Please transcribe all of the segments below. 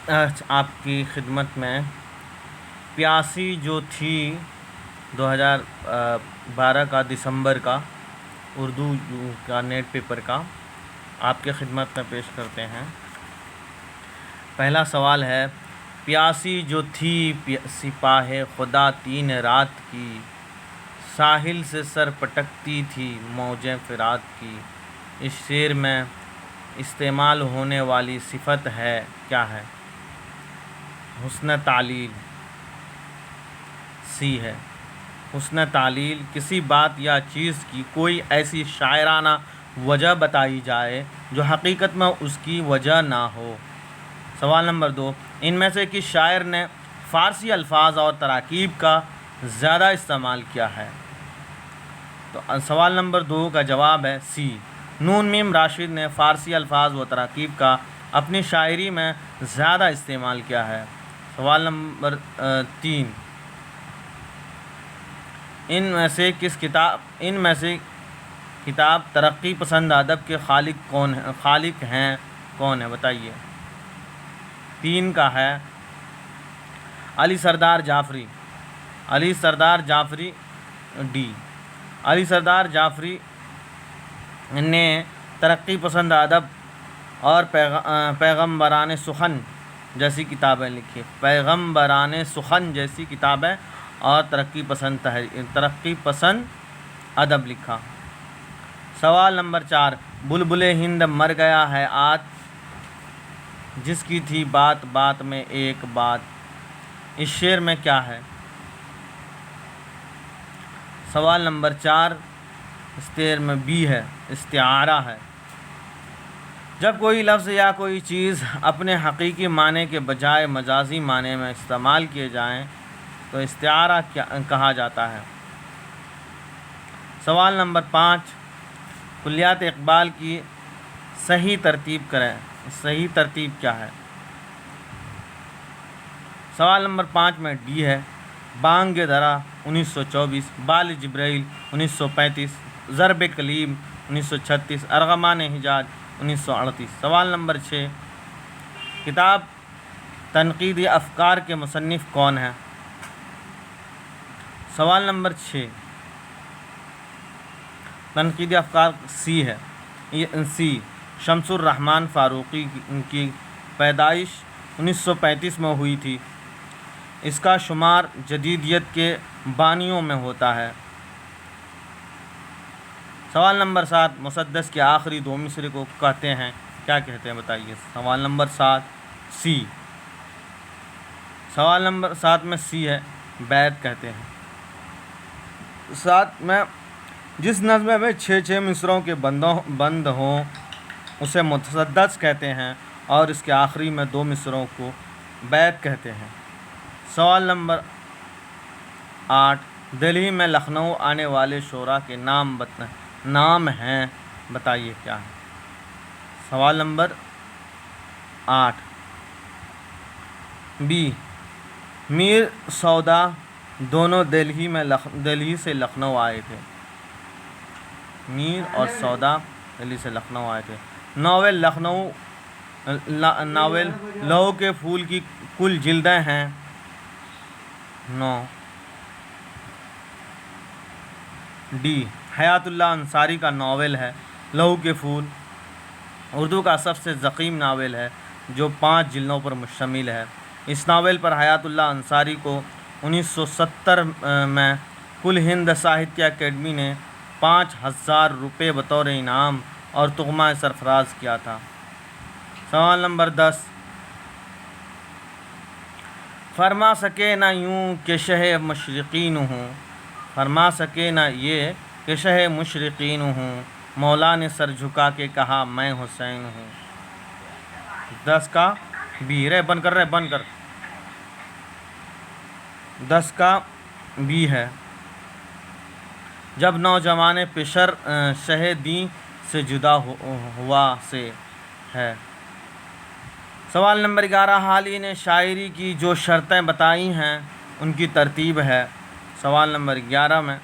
آپ کی خدمت میں پیاسی جو تھی 2012 کا دسمبر کا اردو کا نیٹ پیپر کا آپ کے خدمت میں پیش کرتے ہیں۔ پہلا سوال ہے، پیاسی جو تھی سپاہ خدا 3 رات کی، ساحل سے سر پٹکتی تھی موجیں فرات کی، اس شعر میں استعمال ہونے والی صفت ہے کیا ہے؟ حسن تعلیل سی ہے۔ حسن تعلیل کسی بات یا چیز کی کوئی ایسی شاعرانہ وجہ بتائی جائے جو حقیقت میں اس کی وجہ نہ ہو۔ سوال نمبر 2، ان میں سے کس شاعر نے فارسی الفاظ اور تراکیب کا زیادہ استعمال کیا ہے؟ تو سوال نمبر 2 کا جواب ہے سی، نون میم راشد نے فارسی الفاظ و تراکیب کا اپنی شاعری میں زیادہ استعمال کیا ہے۔ سوال نمبر 3، ان میں سے کتاب ترقی پسند ادب کے خالق ہیں کون ہے بتائیے؟ 3 کا ہے علی سردار جعفری ڈی۔ علی سردار جعفری نے ترقی پسند ادب اور پیغمبران سخن جیسی کتابیں لکھی، اور ترقی پسند ادب لکھا۔ سوال نمبر 4، بلبل ہند مر گیا ہے آج، جس کی تھی بات بات میں ایک بات، اس شعر میں کیا ہے؟ سوال نمبر 4 استعارہ میں بی ہے، استعارہ ہے۔ جب کوئی لفظ یا کوئی چیز اپنے حقیقی معنی کے بجائے مجازی معنی میں استعمال کیے جائیں تو استعارہ کہا جاتا ہے۔ سوال نمبر 5، کلیات اقبال کی صحیح ترتیب کیا ہے؟ سوال نمبر 5 میں ڈی ہے، بانگ درا 1924، بال جبرائیل 1935، ضرب کلیم 1936، ارغمان حجاز 1938۔ سوال نمبر 6، کتاب تنقیدی افکار کے مصنف کون ہیں؟ سوال نمبر 6، تنقیدی افکار سی ہے، شمس الرحمن فاروقی کی پیدائش 1935 میں ہوئی تھی، اس کا شمار جدیدیت کے بانیوں میں ہوتا ہے۔ سوال نمبر 7، مسدس کے آخری 2 مصرے کو کیا کہتے ہیں بتائیے؟ سوال نمبر 7 سی۔ سوال نمبر 7 میں سی ہے، بیت کہتے ہیں۔ 7 میں جس نظم میں 6 مصروں کے بند ہوں اسے مسدس کہتے ہیں، اور اس کے آخری میں 2 مصروں کو بیت کہتے ہیں۔ سوال نمبر 8، دہلی میں لکھنؤ آنے والے شعراء کے نام ہیں بتائیے کیا ہے؟ سوال نمبر 8 بی، میر سودا دونوں دہلی سے لکھنؤ آئے تھے۔ میر اور سودا دہلی سے لکھنؤ آئے تھے۔ ناول لہو کے پھول کی کل جلدیں ہیں 9۔ ڈی، حیات اللہ انصاری کا ناول ہے لہو کے پھول، اردو کا سب سے ضخیم ناول ہے جو 5 جلدوں پر مشتمل ہے۔ اس ناول پر حیات اللہ انصاری کو 1970 میں کل ہند ساہتیہ اکیڈمی نے 5000 روپے بطور انعام اور تمغہ سرفراز کیا تھا۔ سوال نمبر 10، فرما سکے نہ یوں کہ شہ مشرقین ہوں، فرما سکے نہ یہ کہ شہ مشرقین ہوں، مولا نے سر جھکا کے کہا میں حسین ہوں۔ 10 کا بی، بند کر 10 کا بی ہے، جب نوجوان پیشر شہ دیں سے جدا ہوا سے ہے۔ سوال نمبر 11، حالی نے شاعری کی جو شرطیں بتائی ہیں ان کی ترتیب ہے۔ سوال نمبر 11 میں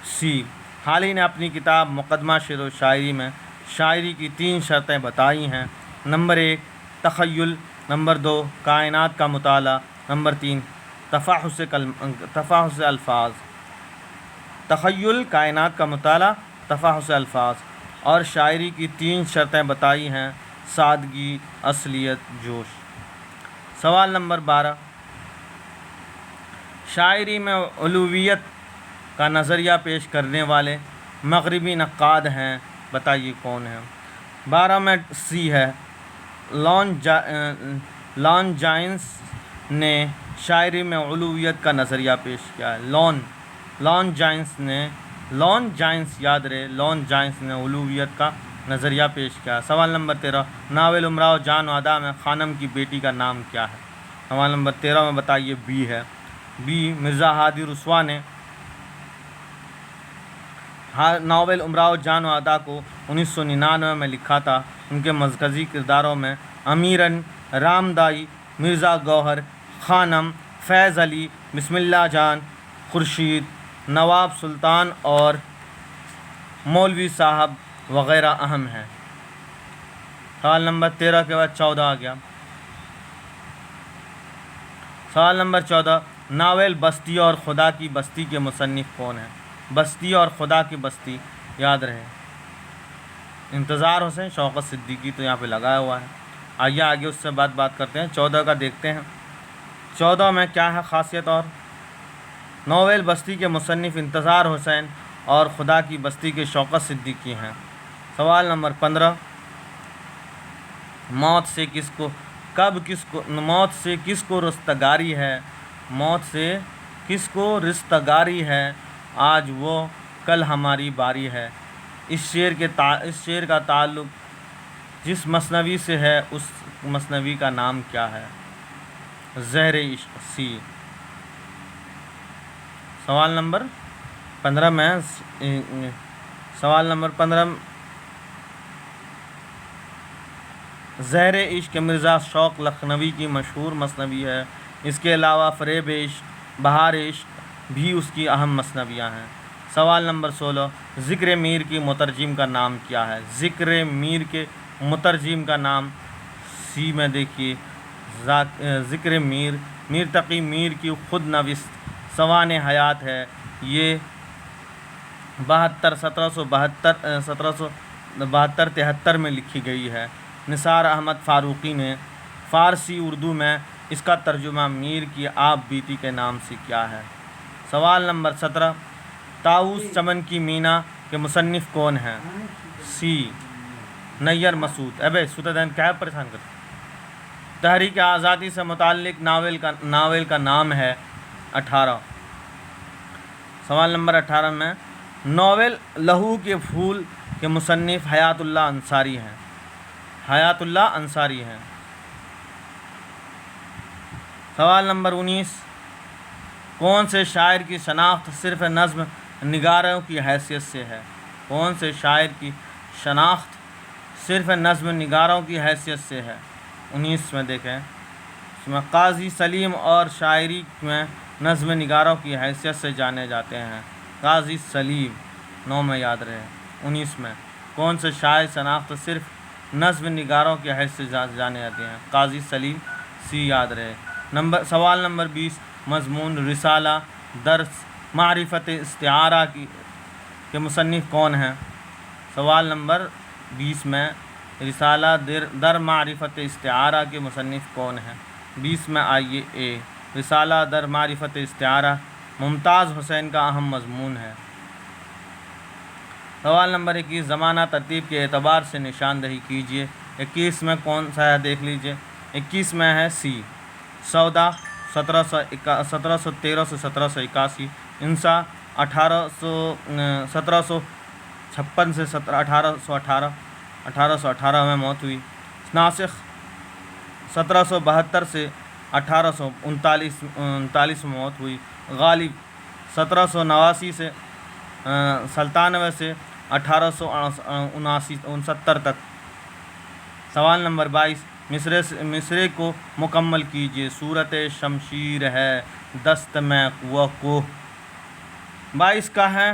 سی، حالی نے اپنی کتاب مقدمہ شعر و شاعری میں شاعری کی 3 شرطیں بتائی ہیں۔ نمبر 1، تخیل، نمبر 2 کائنات کا مطالعہ، نمبر 3 تفاحص الفاظ، تخیل، کائنات کا مطالعہ، تفاحص الفاظ، اور شاعری کی 3 شرطیں بتائی ہیں، سادگی، اصلیت، جوش۔ سوال نمبر 12 شاعری میں علویت کا نظریہ پیش کرنے والے مغربی نقاد ہیں، بتائیے کون ہیں۔ 12 میں سی ہے، لان جائنس نے شاعری میں علویت کا نظریہ پیش کیا ہے۔ لان جائنس یاد رہے، لان جائنس نے علویت کا نظریہ پیش کیا ہے۔ سوال نمبر 13 ناول امراء جان و ادا میں خانم کی بیٹی کا نام کیا ہے؟ سوال نمبر 13 میں بتائیے بی ہے، بی مرزا ہادی رسوا نے ناول امراء جان و ادا کو 1999 میں لکھا تھا۔ ان کے مرکزی کرداروں میں امیرن، رامدائی، مرزا گوہر خانم، فیض علی، بسم اللہ جان، خورشید، نواب سلطان اور مولوی صاحب وغیرہ اہم ہیں۔ سوال نمبر 13 کے بعد 14 آ گیا۔ سوال نمبر 14 ناول بستی اور خدا کی بستی کے مصنف کون ہیں؟ بستی اور خدا کی بستی یاد رہے، انتظار حسین، شوکت صدیقی تو یہاں پہ لگایا ہوا ہے۔ آئیے آگے اس سے بات کرتے ہیں، 14 کا دیکھتے ہیں۔ 14 میں کیا ہے خاصیت؟ اور ناول بستی کے مصنف انتظار حسین اور خدا کی بستی کے شوکت صدیقی ہیں۔ سوال نمبر 15 موت سے کس کو رستگاری ہے؟ موت سے کس کو رستگاری ہے؟ آج وہ کل ہماری باری ہے۔ اس شعر کا تعلق جس مثنوی سے ہے اس مثنوی کا نام کیا ہے؟ زہر عشق، سی۔ سوال نمبر 15 میں زہر عشق مرزا شوق لکھنوی کی مشہور مثنوی ہے۔ اس کے علاوہ فریب عشق، بہار عشق بھی اس کی اہم مثنویاں ہیں۔ سوال نمبر 16 ذکر میر کی مترجم کا نام کیا ہے؟ ذکر میر کے مترجم کا نام سی میں دیکھیے ذکر میر تقی میر کی خود نوشت سوانح حیات ہے۔ یہ 1773 میں لکھی گئی ہے۔ نثار احمد فاروقی نے فارسی اردو میں اس کا ترجمہ میر کی آپ بیتی کے نام سے کیا ہے؟ سوال نمبر 17 طاؤس چمن کی مینا کے مصنف کون ہیں؟ سی نیر مسعود۔ ستدین کیا پریشان کرتے؟ تحریک آزادی سے متعلق ناول کا نام ہے 18۔ سوال نمبر 18 میں ناول لہو کے پھول کے مصنف حیات اللہ انصاری ہیں۔ حیات اللہ انصاری ہیں۔ سوال نمبر 19 کون سے شاعر کی شناخت صرف نظم نگاروں کی حیثیت سے ہے؟ کون سے شاعر کی شناخت صرف نظم نگاروں کی حیثیت سے ہے؟ 19 میں دیکھیں، اس میں قاضی سلیم اور شاعری میں نظم نگاروں کی حیثیت سے جانے جاتے ہیں۔ قاضی سلیم 9 میں یاد رہے۔ 19 میں کون سے شاعر شناخت صرف نظم نگاروں کی حیثیت سے جانے جاتے ہیں؟ قاضی سلیم، سی یاد رہے۔ سوال نمبر 20 مضمون رسالہ در معرفت استعارہ کے مصنف کون ہیں؟ سوال نمبر 20 میں رسالہ در معرفت استعارہ کے مصنف کون ہیں؟ 20 میں آئیے اے رسالہ در معرفت استعارہ ممتاز حسین کا اہم مضمون ہے۔ سوال نمبر 21 زمانہ ترتیب کے اعتبار سے نشاندہی کیجیے۔ 21 میں کون سا ہے دیکھ لیجیے۔ 21 میں ہے سی سودا 1713 سے 1781، انسا 1756 سے 1818 میں موت ہوئی، ناسخ 1772 سے 1839 میں موت ہوئی، غالب 1789 سے 97 سے 1869 تک۔ سوال نمبر 22 مصرے کو مکمل کیجیے۔ صورت شمشیر ہے دست میں وہ کوہ۔ 22 کا ہے،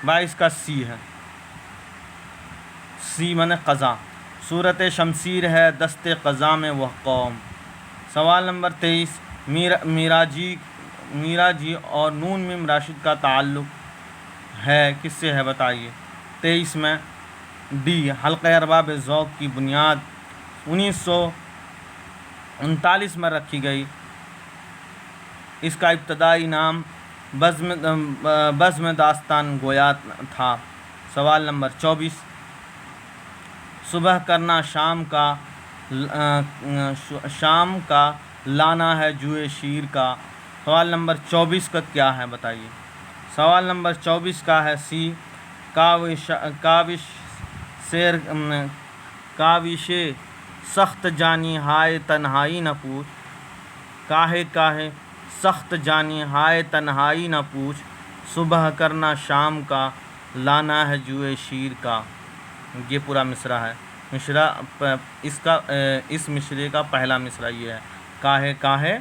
22 کا سی ہے، سی معنی قضا۔ صورت شمشیر ہے دست قضا میں وہ قوم۔ سوال نمبر 23 میرا جی اور نون میم راشد کا تعلق ہے کس سے ہے بتائیے۔ 23 میں ڈی حلقہ ارباب ذوق کی بنیاد 1939 میں رکھی گئی، اس کا ابتدائی نام بزم داستان گویا تھا۔ سوال نمبر 24 صبح کرنا شام کا لانا ہے جوئے شیر کا۔ سوال نمبر 24 کا کیا ہے بتائیے۔ سوال نمبر 24 کا ہے سی کاوش سخت جانی ہائے تنہائی نہ پوچھ، کاہے سخت جانی ہائے تنہائی نہ پوچھ، صبح کرنا شام کا لانا ہے جوئے شیر کا۔ یہ پورا مصرع ہے۔ اس مصرعے کا پہلا مصرع یہ ہے، کاہے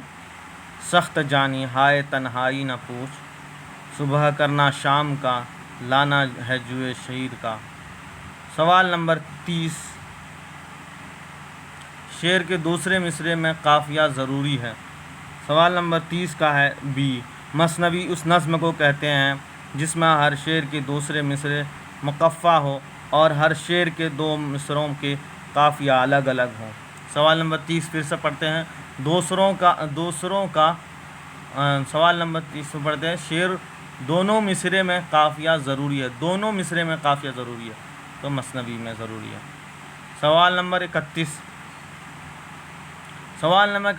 سخت جانی ہائے تنہائی نہ پوچھ، صبح کرنا شام کا لانا ہے جوئے شیر کا۔ سوال نمبر 30 شعر کے دوسرے مصرعے میں قافیہ ضروری ہے۔ سوال نمبر 30 کا ہے بی مثنوی اس نظم کو کہتے ہیں جس میں ہر شعر کے دوسرے مصرعے مقفع ہو اور ہر شعر کے دو مصرعوں کے قافیہ الگ الگ ہوں۔ سوال نمبر 30 پھر سے پڑھتے ہیں، دوسروں کا سوال نمبر 30 میں پڑھتے ہیں، شعر دونوں مصرعے میں قافیہ ضروری ہے، دونوں مصرعے میں قافیہ ضروری ہے تو مثنوی میں ضروری ہے۔ سوال نمبر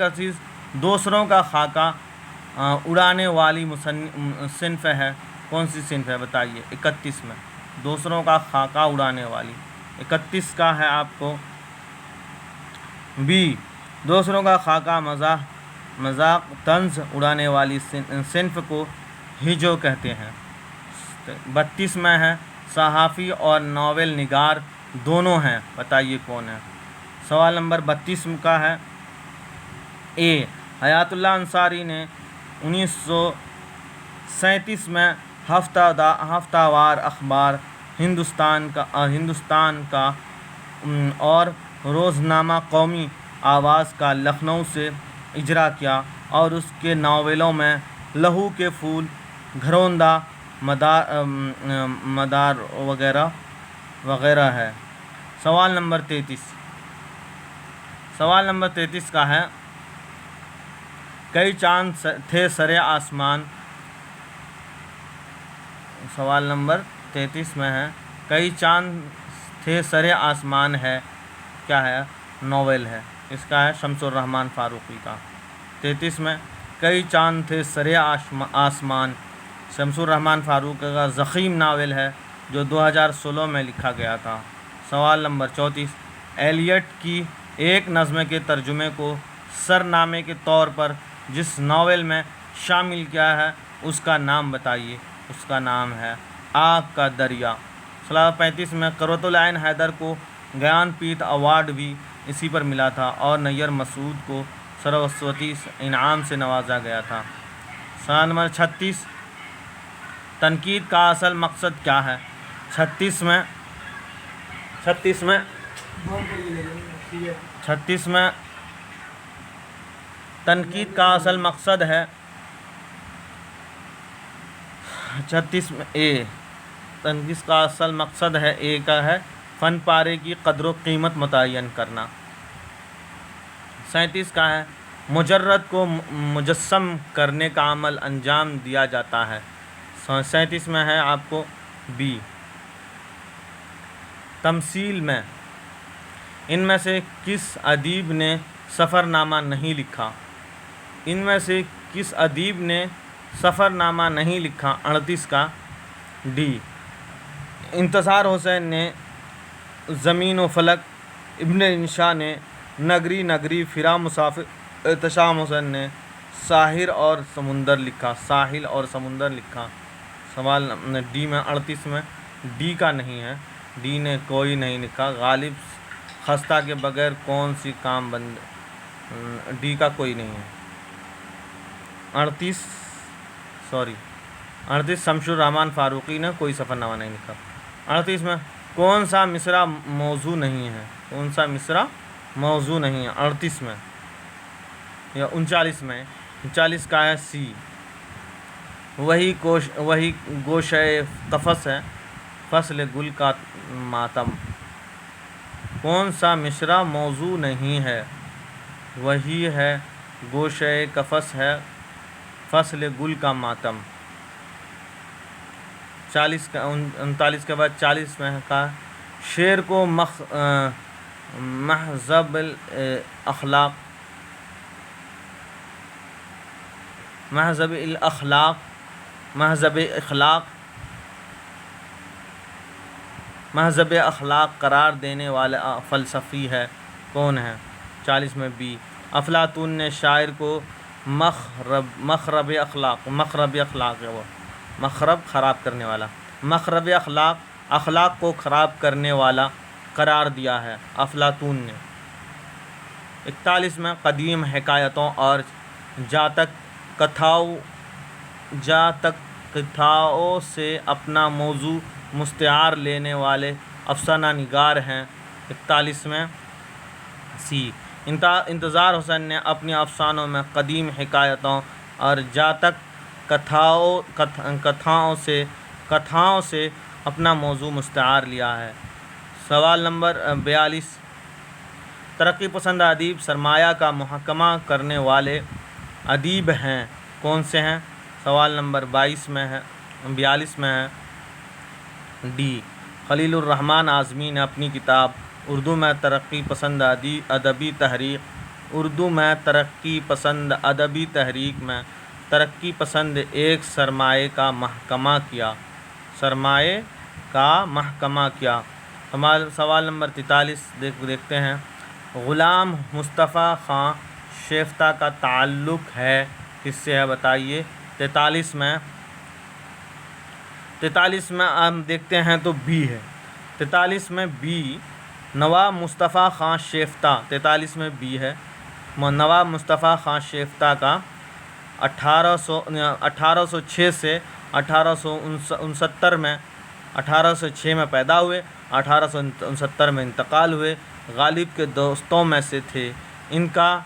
31 دوسروں کا خاکہ اڑانے والی صنف ہے، کون سی صنف ہے بتائیے۔ 31 میں دوسروں کا خاکہ اڑانے والی، 31 کا ہے آپ کو بی دوسروں کا خاکہ مذاق طنز اڑانے والی صنف کو ہجو کہتے ہیں۔ 32 میں ہے صحافی اور ناول نگار دونوں ہیں، بتائیے کون ہے۔ سوال نمبر 32 کا ہے اے حیات اللہ انصاری نے 1937 میں ہفتہ وار اخبار ہندوستان کا اور روزنامہ قومی آواز کا لکھنؤ سے اجرا کیا اور اس کے ناولوں میں لہو کے پھول، گھروندہ، مدار وغیرہ ہے۔ سوال نمبر 33 کا ہے کئی چاند تھے سرے آسمان۔ سوال نمبر 33 میں ہے کئی چاند تھے سرے آسمان ہے، کیا ہے ناول ہے، اس کا ہے شمس الرحمن فاروقی کا۔ 33 میں کئی چاند تھے سرے آسمان شمس الرحمن فاروقی کا ضخیم ناول ہے جو 2016 میں لکھا گیا تھا۔ سوال نمبر 34 ایلیٹ کی ایک نظم کے ترجمے کو سرنامے کے طور پر جس ناول میں شامل کیا ہے اس کا نام بتائیے، اس کا نام ہے آگ کا دریا۔ سوال 35 میں قرۃ العین حیدر کو گیان پیٹھ ایوارڈ بھی اسی پر ملا تھا اور نیر مسعود کو سرسوتی انعام سے نوازا گیا تھا۔ سوال نمبر 36 تنقید کا اصل مقصد کیا ہے۔ 36 میں تنقید کا اصل مقصد ہے 36 میں تنقید کا اصل مقصد ہے اے کا ہے فن پارے کی قدر و قیمت متعین کرنا۔ 37 کا ہے مجرد کو مجسم کرنے کا عمل انجام دیا جاتا ہے۔ 37 میں ہے آپ کو بی تمثیل میں ان میں سے کس ادیب نے سفر نامہ نہیں لکھا۔ ان میں سے کس ادیب نے سفر نامہ نہیں لکھا۔ 38 کا ڈی انتصار حسین نے زمین و فلک، ابن انشا نے نگری پھرا مسافر، احتشام حسین نے ساحل اور سمندر لکھا۔ سوال ڈی میں 38 میں ڈی کا نہیں ہے، ڈی نے کوئی نہیں لکھا۔ غالب خستہ کے بغیر کون سی کام بند، ڈی کا کوئی نہیں ہے۔ 38 شمس الرحمن فاروقی نے کوئی سفر نامہ نہیں لکھا۔ 38 میں کون سا مصرع موضوع نہیں ہے؟ کون سا مصرع موضوع نہیں ہے؟ 38 میں یا 39 میں؟ 39 کا ہے سی، وہی گوشہ قفس ہے، فصل گل کا ماتم۔ کون سا مصرع موضوع نہیں ہے؟ وہی ہے گوشہ قفس ہے، فصل گل کا ماتم۔ 39 کے بعد 40 میں کہا شعر کو مہذب اخلاق قرار دینے والا فلسفی ہے، کون ہے؟ 40 میں بی، افلاطون نے شاعر کو مخرب اخلاق ہے، وہ مخرب خراب کرنے والا، مخرب اخلاق کو خراب کرنے والا قرار دیا ہے افلاطون نے۔ 41 میں قدیم حکایتوں اور جاتک کتھاؤں سے اپنا موضوع مستعار لینے والے افسانہ نگار ہیں۔ 41 میں سی، انتظار حسین نے اپنی افسانوں میں قدیم حکایتوں اور جاتک کتھاؤں سے اپنا موضوع مستعار لیا ہے۔ سوال نمبر 42، ترقی پسند ادیب سرمایہ کا محاکمہ کرنے والے ادیب ہیں، کون سے ہیں؟ سوال نمبر 42 میں ہے ڈی، خلیل الرحمن اعظمی نے اپنی کتاب اردو میں ترقی پسند ادبی تحریک میں ترقی پسند ایک سرمایہ کا محکمہ کیا۔ سوال نمبر 43 دیکھتے ہیں، غلام مصطفیٰ خان شیفتہ کا تعلق ہے کس سے ہے؟ بتائیے۔ 43 میں ہم دیکھتے ہیں تو بی ہے۔ 43 میں بی، نواب مصطفیٰ خان شیفتہ۔ 43 میں بی ہے، نواب مصطفیٰ خان شیفتہ کا 1806 سے 1869 میں، 1806 میں پیدا ہوئے، 1869 میں انتقال ہوئے، غالب کے دوستوں میں سے تھے۔ ان کا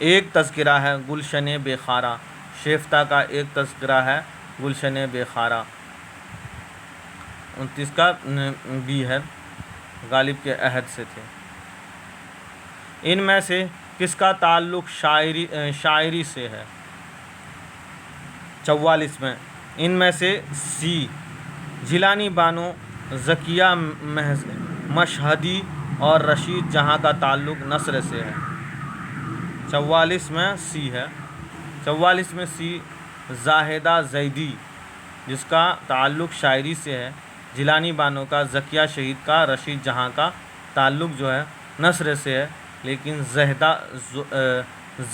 ایک تذکرہ ہے گلشن بے خارا، شیفتہ کا ایک تذکرہ ہے گلشن بے خارا۔ 29 کا بی ہے، غالب کے عہد سے تھے۔ ان میں سے کس کا تعلق شاعری سے ہے؟ 44 میں، ان میں سے سی، جیلانی بانو، ذکیہ مشہدی اور رشید جہاں کا تعلق نثر سے ہے۔ 44 میں سی ہے۔ 44 میں سی، زاہدہ زیدی جس کا تعلق شاعری سے ہے، جیلانی بانو کا، ذکیہ شہید کا، رشید جہاں کا تعلق جو ہے نثر سے ہے، لیکن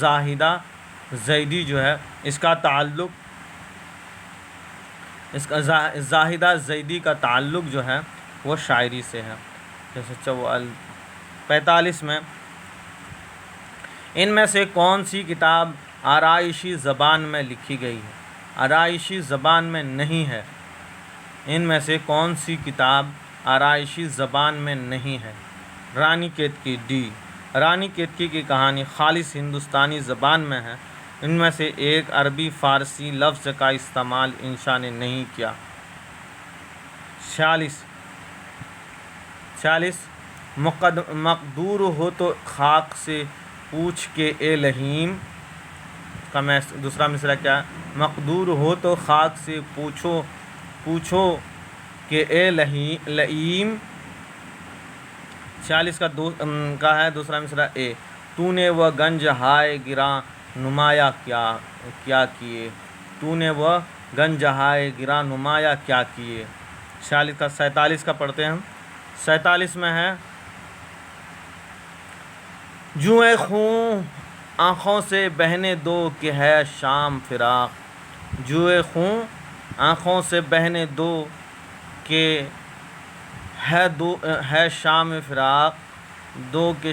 زاہدہ زیدی جو ہے اس کا تعلق زاہدہ زیدی کا تعلق جو ہے وہ شاعری سے ہے۔ جیسے 45 میں، ان میں سے کون سی کتاب آرائشی زبان میں لکھی گئی ہے؟ آرائشی زبان میں نہیں ہے۔ ان میں سے کون سی کتاب آرائشی زبان میں نہیں ہے؟ رانی کیتکی، ڈی، رانی کیتکی کی کہانی خالص ہندوستانی زبان میں ہے۔ ان میں سے ایک عربی فارسی لفظ کا استعمال انشا نے نہیں کیا۔ 46 مقدور ہو تو خاک سے پوچھ کے اے لئیم، کا دوسرا مصرع کیا ہے؟ مقدور ہو تو خاک سے پوچھو کہ اے لئیم۔ 46 کا ہے دوسرا مصرع اے، تو نے وہ گنج ہائے گراں نمایاں کیا کیے، تو نے وہ گنج ہائے گراں نمایاں کیا کیے۔ 47 کا پڑھتے ہیں ہم۔ 47 میں ہے، جوئے خون آنکھوں سے بہنے دو کہ ہے شام فراق، جوئے خون آنکھوں سے بہنے دو کہ ہے شام فراق، دو کہ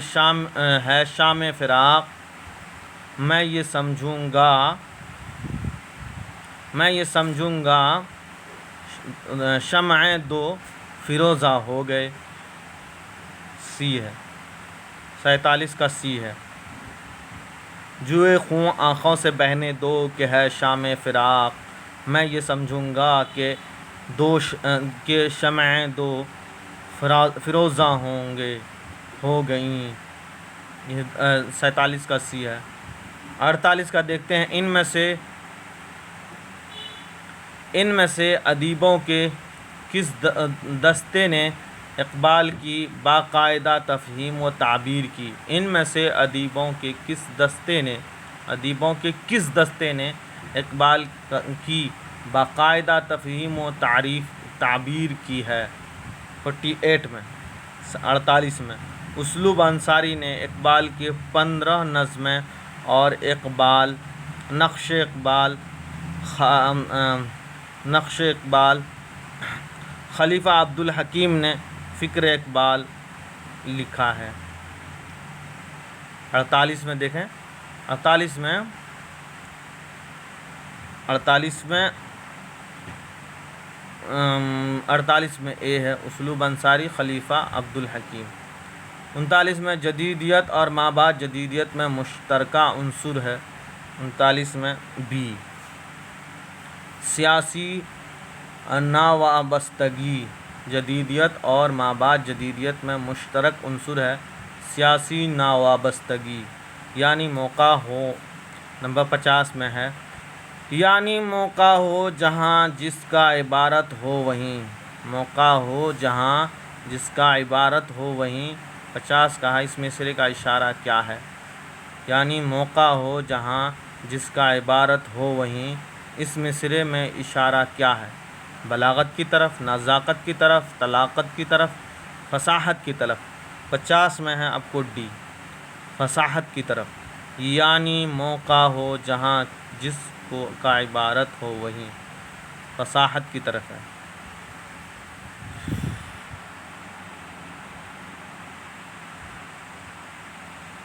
ہے شام فراق، میں یہ سمجھوں گا شمع دو فیروزہ ہو گئے، سی ہے، 47 کا سی ہے۔ جوئے خون آنکھوں سے بہنے دو کہ ہے شام فراق، میں یہ سمجھوں گا کہ شمعیں دو فیروزہ ہو گئیں، یہ 47 کا سی ہے۔ 48 کا دیکھتے ہیں، ان میں سے ادیبوں کے کس دستے نے اقبال کی باقاعدہ تفہیم و تعبیر کی؟ ان میں سے ادیبوں کے کس دستے نے اقبال کی باقاعدہ تفہیم و تعبیر کی ہے؟ 48 میں 48 میں اسلوب انصاری نے اقبال کی 15 نظمیں اور نقش اقبال خلیفہ عبدالحکیم نے فکر اقبال لکھا ہے۔ 48 میں دیکھیں، 48 میں اے ہے اسلوب انصاری خلیفہ عبدالحکیم۔ 39 میں جدیدیت اور مابعد جدیدیت میں مشترکہ عنصر ہے، 39 میں بی۔ سیاسی ناوابستگی جدیدیت اور مابعد جدیدیت میں مشترک عنصر ہے، سیاسی ناوابستگی، یعنی موقع ہو، نمبر 50 میں ہے، یعنی موقع ہو جہاں جس کا عبارت ہو وہیں، موقع ہو جہاں جس کا عبارت ہو وہیں۔ 50 کا ہے، اس مصرعے کا اشارہ کیا ہے؟ یعنی موقع ہو جہاں جس کا عبارت ہو وہیں، اس مصرعے میں اشارہ کیا ہے؟ بلاغت کی طرف، نزاکت کی طرف، طلاقت کی طرف، فصاحت کی طرف۔ 50 میں ہے آپ کو ڈی، فصاحت کی طرف، یعنی موقع ہو جہاں جس کا عبارت ہو وہیں، فصاحت کی طرف ہے۔